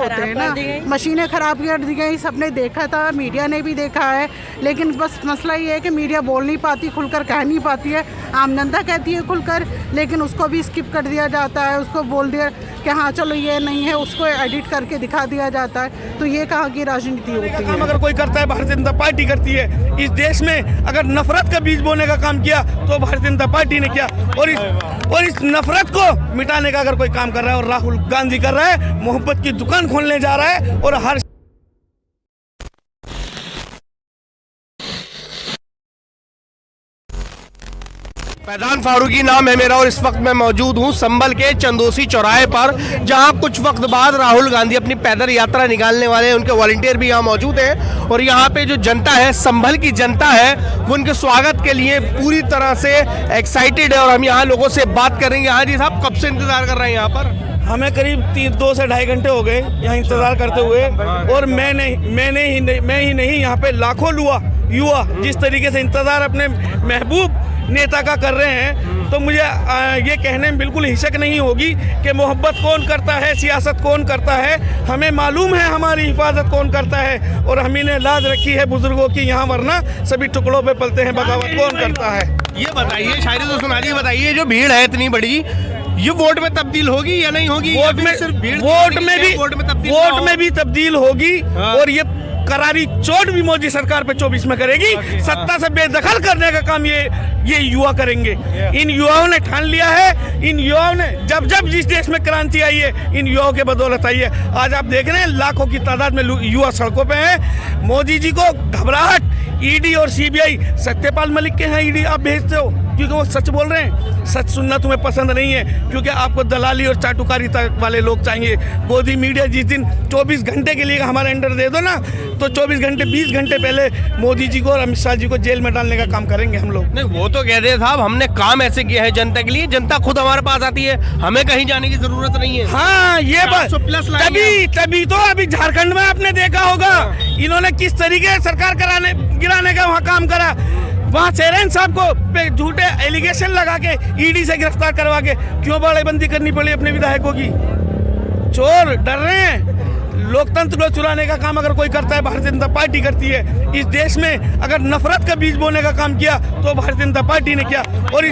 होते हैं ना, मशीनें खराब कर दी गई, सबने देखा था, मीडिया ने भी देखा है। लेकिन बस मसला ये है कि मीडिया बोल नहीं पाती, खुलकर कह नहीं पाती है। आम जनता कहती है खुलकर, लेकिन उसको भी स्किप कर दिया जाता है। उसको बोल दिया कि हाँ चलो ये नहीं है, उसको एडिट करके दिखा दिया जाता है। तो ये कहाँ की राजनीति होती है? अगर कोई करता है भारतीय जनता पार्टी करती है। इस देश में अगर नफरत का बीज बोने का काम किया तो भारतीय जनता पार्टी ने किया, और इस नफरत को मिटाने का अगर कोई काम कर रहा है, और राहुल गांधी कर रहा है, मोहब्बत की दुकान खोलने जा रहा है। और हर फैजान फारूकी नाम है मेरा और इस वक्त मैं मौजूद हूं संभल के चंदोसी चौराहे पर, जहां कुछ वक्त बाद राहुल गांधी अपनी पैदल यात्रा निकालने वाले हैं। उनके वॉलंटियर भी यहां मौजूद हैं और यहां पे जो जनता है, संभल की जनता है, वो उनके स्वागत के लिए पूरी तरह से एक्साइटेड है। और हम यहां लोगों से बात करेंगे। हाँ जी साहब, कब से इंतजार कर रहे हैं यहाँ पर? हमें करीब 2 से ढाई घंटे हो गए यहाँ इंतजार करते हुए। और मैं ही नहीं यहाँ पे लाखों युवा जिस तरीके से इंतजार अपने महबूब नेता का कर रहे हैं, तो मुझे ये कहने में बिल्कुल हिचक नहीं होगी कि मोहब्बत कौन करता है, सियासत कौन करता है। हमें मालूम है हमारी हिफाजत कौन करता है, और हम ने लाज रखी है बुजुर्गों की यहाँ, वरना सभी टुकड़ों पे पलते हैं। बगावत कौन करता है? ये बताइए, शायरी तो सुना दी, बताइए जो भीड़ है इतनी बड़ी, ये वोट में तब्दील होगी या नहीं होगी? वोट में भी तब्दील होगी। और ये करारी चोट भी मोदी सरकार पे 24 में करेगी। सत्ता से बेदखल करने का काम ये युवा करेंगे। इन युवाओं ने ठान लिया है। इन युवाओं ने जब जिस देश में क्रांति आई है, इन युवाओं के बदौलत आई है। आज आप देख रहे हैं लाखों की तादाद में युवा सड़कों पे हैं। मोदी जी को घबराहट, ईडी और सीबीआई, सत्यपाल मलिक के यहाँ ईडी आप भेजते हो क्योंकि वो सच बोल रहे हैं। सच सुनना तुम्हें पसंद नहीं है क्योंकि आपको दलाली और चाटुकारिता वाले लोग चाहिए। गोदी मीडिया जिस दिन 24 घंटे के लिए हमारे अंडर दे दो ना, तो 24 घंटे 20 घंटे पहले मोदी जी को और अमित शाह जी को जेल में डालने का काम करेंगे हम लोग। नहीं, वो तो कह रहे साहब, हमने काम ऐसे किया है जनता के लिए, जनता खुद हमारे पास आती है, हमें कहीं जाने की जरूरत नहीं है। हाँ, ये बात तभी तो अभी झारखंड में आपने देखा होगा इन्होंने किस तरीके से सरकार गिराने का वहाँ काम करा। वहाँ चेरेन साहब को पे झूठे एलिगेशन लगा के ईडी से गिरफ्तार करवा के क्यों बड़ेबंदी करनी पड़ी अपने विधायकों की? चोर डर रहे हैं। लोकतंत्र को चुराने का काम अगर कोई करता है, भारतीय जनता पार्टी करती है। इस देश में अगर नफरत का बीज बोने का काम किया तो भारतीय जनता पार्टी ने किया, और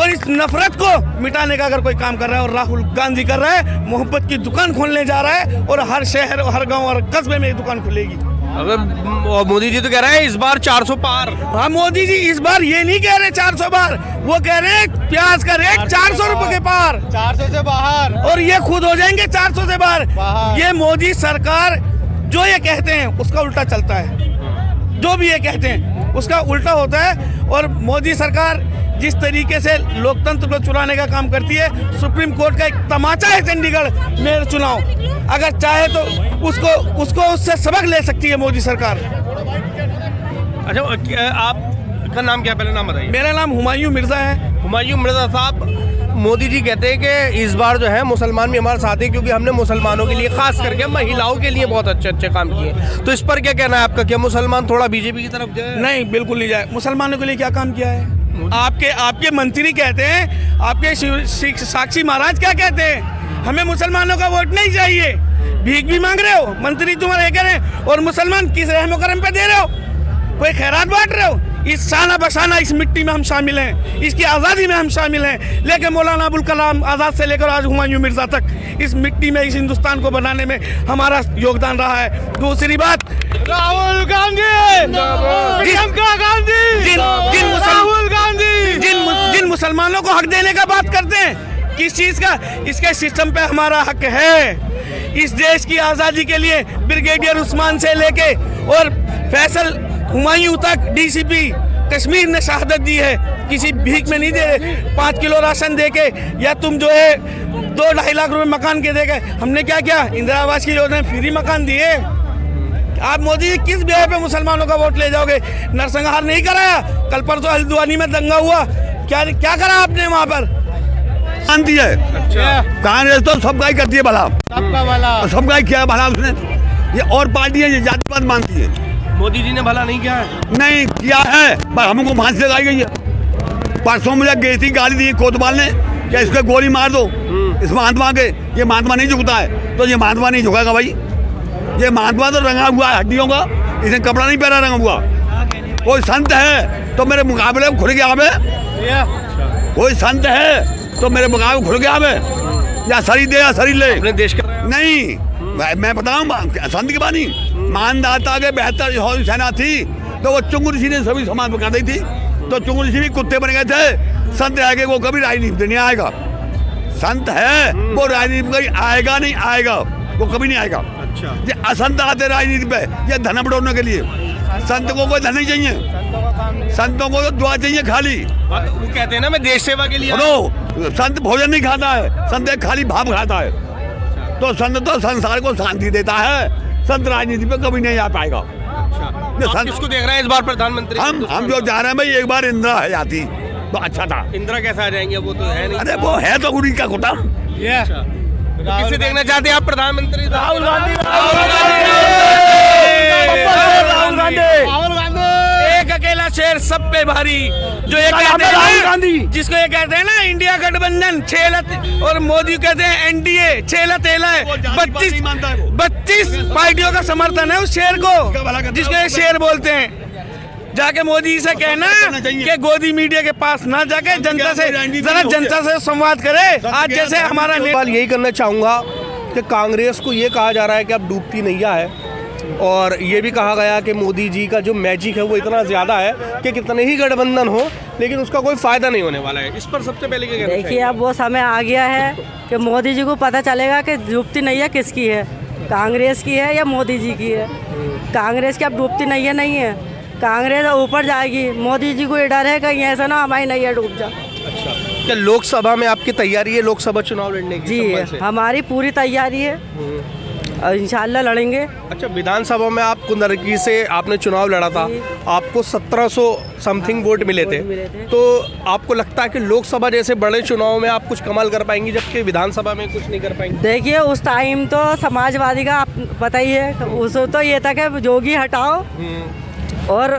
इस नफरत को मिटाने का अगर कोई काम कर रहा है, और राहुल गांधी कर रहा है, मोहब्बत की दुकान खोलने जा रहा है। और हर शहर, हर गाँव और कस्बे में ये दुकान खुलेगी। अगर मोदी जी तो कह रहे हैं इस बार 400 पार। हाँ, मोदी जी इस बार ये नहीं कह रहे 400 पार, वो कह रहे हैं प्याज का रेट 400 रुपए के पार, 400 से बाहर, और ये खुद हो जाएंगे 400 से बाहर। ये मोदी सरकार जो ये कहते हैं उसका उल्टा चलता है। जो भी ये कहते हैं उसका उल्टा होता है। और मोदी सरकार जिस तरीके से लोकतंत्र को चुराने का काम करती है, सुप्रीम कोर्ट का एक तमाचा है चंडीगढ़ में चुनाव, अगर चाहे तो उसको उससे सबक ले सकती है मोदी सरकार। अच्छा, आपका नाम क्या, पहले नाम बताइए। मेरा नाम हुमायूं मिर्जा है। हुमायूं मिर्जा साहब, मोदी जी कहते हैं कि इस बार जो है मुसलमान भी हमारे साथ हैं क्योंकि हमने मुसलमानों के लिए, खास करके महिलाओं के लिए बहुत अच्छे काम किए। तो इस पर क्या कहना है आपका? क्या मुसलमान थोड़ा बीजेपी की तरफ जाए? नहीं, बिल्कुल नहीं जाए। मुसलमानों के लिए क्या काम किया है? आपके मंत्री कहते हैं, आपके साक्षी महाराज क्या कहते हैं? हमें मुसलमानों का वोट नहीं चाहिए। भीख भी मांग रहे हो, मंत्री तुम्हारे कह रहे हैं, और मुसलमान किस रहमो करम पे दे रहे हो? कोई खैरात बांट रहे हो? इस शाना बशाना इस मिट्टी में हम शामिल हैं, इसकी आज़ादी में हम शामिल हैं। लेकिन मौलाना अबुल कलाम आज़ाद से लेकर आज हुमायूं मिर्जा तक इस मिट्टी में, इस हिंदुस्तान को बनाने में हमारा योगदान रहा है। दूसरी बात, राहुल गांधी, प्रियंका गांधी, जिन मुसलमानों को हक देने का बात करते हैं, किस चीज़ का? इसके सिस्टम पे हमारा हक है। इस देश की आज़ादी के लिए ब्रिगेडियर उस्मान से लेके और फैसल हुमायूं तक डीसीपी कश्मीर ने शहादत दी है। किसी भीख में नहीं दे रहे। 5 किलो राशन दे के, या तुम जो है 2-2.5 लाख रुपए मकान के दे गए। हमने क्या किया? इंदिरा आवास की योजना फ्री मकान दिए। आप मोदी जी किस ब्याह पे मुसलमानों का वोट ले जाओगे? नरसंहार नहीं कराया? कल परसों हल्द्वानी में दंगा हुआ, क्या करा आपने वहाँ पर? शांति है। कांग्रेस तो सब गाय करती है भला, सबका भला, सब गाय किया भला उसने। ये और पार्टी है, ये जातिवाद मानती है। मोदी जी ने भला नहीं किया है? नहीं किया है, पर हमको फांसी लगाई गई है। परसों मुझे गई थी गाली दी कोतवाल ने, क्या इसको गोली मार दो इस महात्मा के, ये महात्मा नहीं झुकता है, तो ये महात्मा नहीं झुकेगा भाई। ये महात्मा तो रंगा हुआ है हड्डियों का, इसने कपड़ा नहीं पहना रंगा हुआ। कोई संत है तो मेरे मुकाबले में खुल गया आवे, कोई संत है तो मेरे मुकाबले में खुल गया आवे, या शरीर दे या शरीर ले। अपने देश का नहीं मैं बताऊँ संत की बानी, मानदाता के 72 सेना थी तो वो चुंगू ऋषि ने सभी समाज बका दी थी, तो चुंगू ऋषि भी कुत्ते बन गए थे। संत आगे वो कभी राजनीति नहीं आएगा, संत है वो राजनीति में आएगा नहीं आएगा, वो कभी नहीं आएगा। अच्छा, ये असंत आते राजनीति पे ये धन बढ़ाने के लिए, संत को कोई धन नहीं चाहिए, संतों को तो दुआ चाहिए खाली। वो कहते हैं ना मैं देश सेवा के लिए सुनो, संत भोजन नहीं खाता है, संत एक खाली भाप खाता है। तो संत तो संसार को शांति देता है, संत राजनीति पे कभी नहीं आ पाएगा। ये आप संत किसको देख रहे हैं इस बार प्रधानमंत्री? हम जो जा रहे हैं भाई, एक बार इंदिरा है जाती तो अच्छा था। इंदिरा कैसे आ जाएंगे, वो तो है नहीं। अरे वो है तो उन्हीं का कुटम। तो किसे देखना चाहते हैं आप प्रधानमंत्री? राहुल गांधी। एक अकेला शेर सब पे भारी, जो ये कहते हैं ना, जिसको ये कहते हैं ना इंडिया गठबंधन छेलत, और मोदी कहते हैं एनडीए छेला तेला है। 32 पार्टियों का समर्थन है उस शेर को, जिसको ये शेर बोलते हैं। जाके मोदी से कहना कि गोदी मीडिया के पास ना जाके जनता से जरा जनता से संवाद करे। आज जैसे हमारा सवाल यही करना चाहूँगा कि कांग्रेस को ये कहा जा रहा है कि अब डूबती नैया है, और ये भी कहा गया कि मोदी जी का जो मैजिक है वो इतना ज़्यादा है कि कितने ही गठबंधन हो लेकिन उसका कोई फ़ायदा नहीं होने वाला है। इस पर सबसे पहले क्या कहना देखिए, चाहिए? अब वो समय आ गया है कि मोदी जी को पता चलेगा कि डूबती नैया किसकी है, कांग्रेस की है या मोदी जी की है। कांग्रेस की अब डूबती नैया नहीं है, कांग्रेस ऊपर जाएगी। मोदी जी को ये डर है कहीं ऐसा ना हमारी नैया डूब जाए। अच्छा, क्या लोकसभा में आपकी तैयारी है लोकसभा चुनाव लड़ने की? जी संभल से? हमारी पूरी तैयारी है और इंशाल्लाह लड़ेंगे। अच्छा, विधानसभा में आप कुंदरकी से आपने चुनाव लड़ा था, आपको 1700 समथिंग वोट मिले थे, तो आपको लगता है कि लोकसभा जैसे बड़े चुनाव में आप कुछ कमाल कर पाएंगी जबकि विधानसभा में कुछ नहीं कर पाएंगी? देखिए, उस टाइम तो समाजवादी का आप पता ही है, उस तो ये था कि जोगी हटाओ और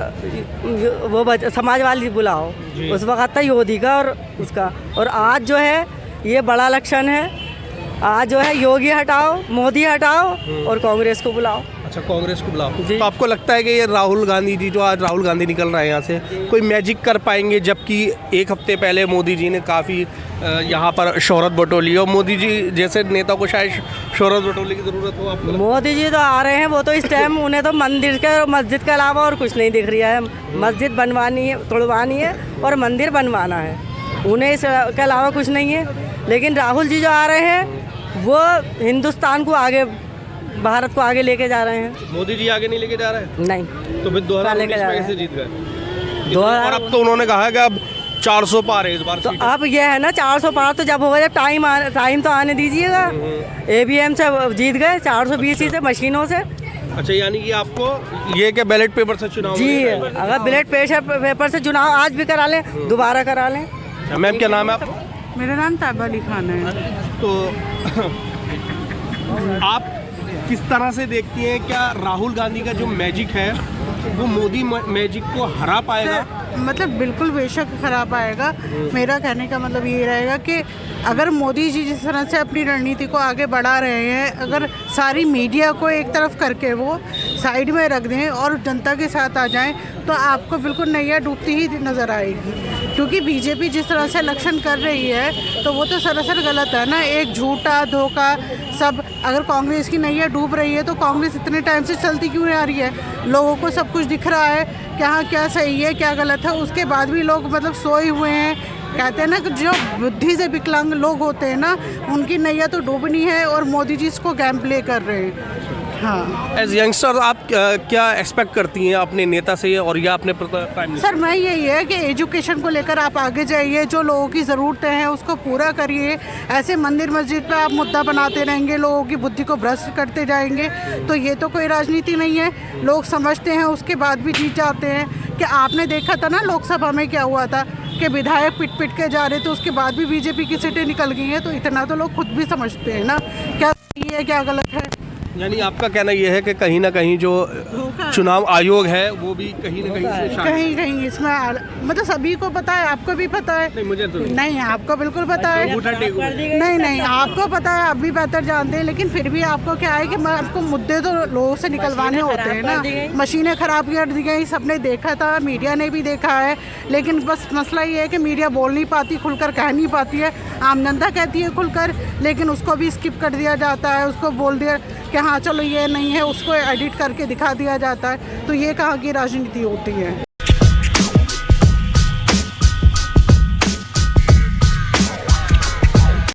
वो समाजवादी बुलाओ, उस वक्त था योगी का और उसका। और आज जो है ये बड़ा इलेक्शन है, आज जो है योगी हटाओ, मोदी हटाओ और कांग्रेस को बुलाओ। अच्छा, कांग्रेस को बुलाओ। जी। तो आपको लगता है कि ये राहुल गांधी जी, जो आज राहुल गांधी निकल रहे हैं यहाँ से, कोई मैजिक कर पाएंगे? जबकि एक हफ्ते पहले मोदी जी ने काफ़ी यहाँ पर शोहरत बटोली, और मोदी जी जैसे नेता को शायद शोहरत बटोली की ज़रूरत हो आपको? मोदी जी तो आ रहे हैं, वो तो इस टाइम उन्हें तो मंदिर के और मस्जिद के अलावा और कुछ नहीं दिख रहा है। मस्जिद बनवानी है, तोड़वानी है और मंदिर बनवाना है, उन्हें इसके अलावा कुछ नहीं है। लेकिन राहुल जी जो आ रहे हैं वो हिंदुस्तान को आगे, भारत को आगे लेके जा रहे हैं। मोदी जी आगे नहीं लेके जा रहे हैं? नहीं, तो फिर 2019 में कैसे जीत गए? और अब तो उन्होंने कहा है कि अब 400 पार है इस बार तो सीट। अब ये है ना 400 पार तो जब होगा, जब टाइम तो आने दीजिएगा। ABM से जीत गए 420 से मशीनों से। अच्छा, यानी कि आपको ये क्या बैलेट पेपर से चुनाव? जी, अगर बैलेट पेपर से चुनाव आज भी करा लें, दोबारा करा लें। मैम, क्या नाम है आपका? मेरा नाम ताबा अली खान है। तो आप किस तरह से देखती हैं, क्या राहुल गांधी का जो मैजिक है वो मोदी मैजिक को हरा पाएगा? मतलब बिल्कुल बेशक खराब आएगा। मेरा कहने का मतलब ये रहेगा कि अगर मोदी जी जिस तरह से अपनी रणनीति को आगे बढ़ा रहे हैं, अगर सारी मीडिया को एक तरफ करके वो साइड में रख दें और जनता के साथ आ जाएं, तो आपको बिल्कुल नैया डूबती ही नज़र आएगी। क्योंकि बीजेपी जिस तरह से इलेक्शन कर रही है तो वो तो सरासर गलत है ना, एक झूठा धोखा सब। अगर कांग्रेस की नैया डूब रही है तो कांग्रेस इतने टाइम से चलती क्यों आ रही है? लोगों को सब कुछ दिख रहा है, क्या क्या सही है क्या गलत है, उसके बाद भी लोग मतलब सोए हुए हैं। कहते हैं ना कि जो बुद्धि से विकलांग लोग होते हैं ना, उनकी नैया तो डूबनी है और मोदी जी इसको गेम प्ले कर रहे हैं। हाँ, एज यंगस्टर आप क्या एक्सपेक्ट करती हैं अपने नेता से और या अपने प्राइम मिनिस्टर? सर मैं यही है कि एजुकेशन को लेकर आप आगे जाइए, जो लोगों की ज़रूरतें हैं उसको पूरा करिए। ऐसे मंदिर मस्जिद पर आप मुद्दा बनाते रहेंगे, लोगों की बुद्धि को भ्रष्ट करते जाएंगे, तो ये तो कोई राजनीति नहीं है। लोग समझते हैं, उसके बाद भी जीत जाते हैं। कि आपने देखा था ना लोकसभा में क्या हुआ था कि विधायक पिट के जा रहे थे, उसके बाद भी बीजेपी की सीटें निकल गई हैं। तो इतना तो लोग खुद भी समझते हैं ना क्या सही है क्या गलत है। यानी आपका कहना यह है कि कहीं ना कहीं जो चुनाव आयोग है वो भी कहीं ना कहीं इसमें शामिल है। कहीं कहीं इसमें मतलब सभी को पता है, आपको भी पता है। नहीं, मुझे तो नहीं, आपको बिल्कुल पता है। नहीं नहीं, आपको पता है, आप भी बेहतर जानते हैं, लेकिन फिर भी आपको क्या है कि आपको मुद्दे तो लोगों से निकलवाने होते हैं ना। मशीनें खराब कर दी गई, सबने देखा था, मीडिया ने भी देखा है, लेकिन बस मसला ये है कि मीडिया बोल नहीं पाती, खुलकर कह नहीं पाती है। आम जनता कहती है खुलकर, लेकिन उसको भी स्किप कर दिया जाता है, उसको बोल दिया कि हाँ चलो ये नहीं है, उसको एडिट करके दिखा दिया जाता है। तो ये कहाँ की राजनीति होती है।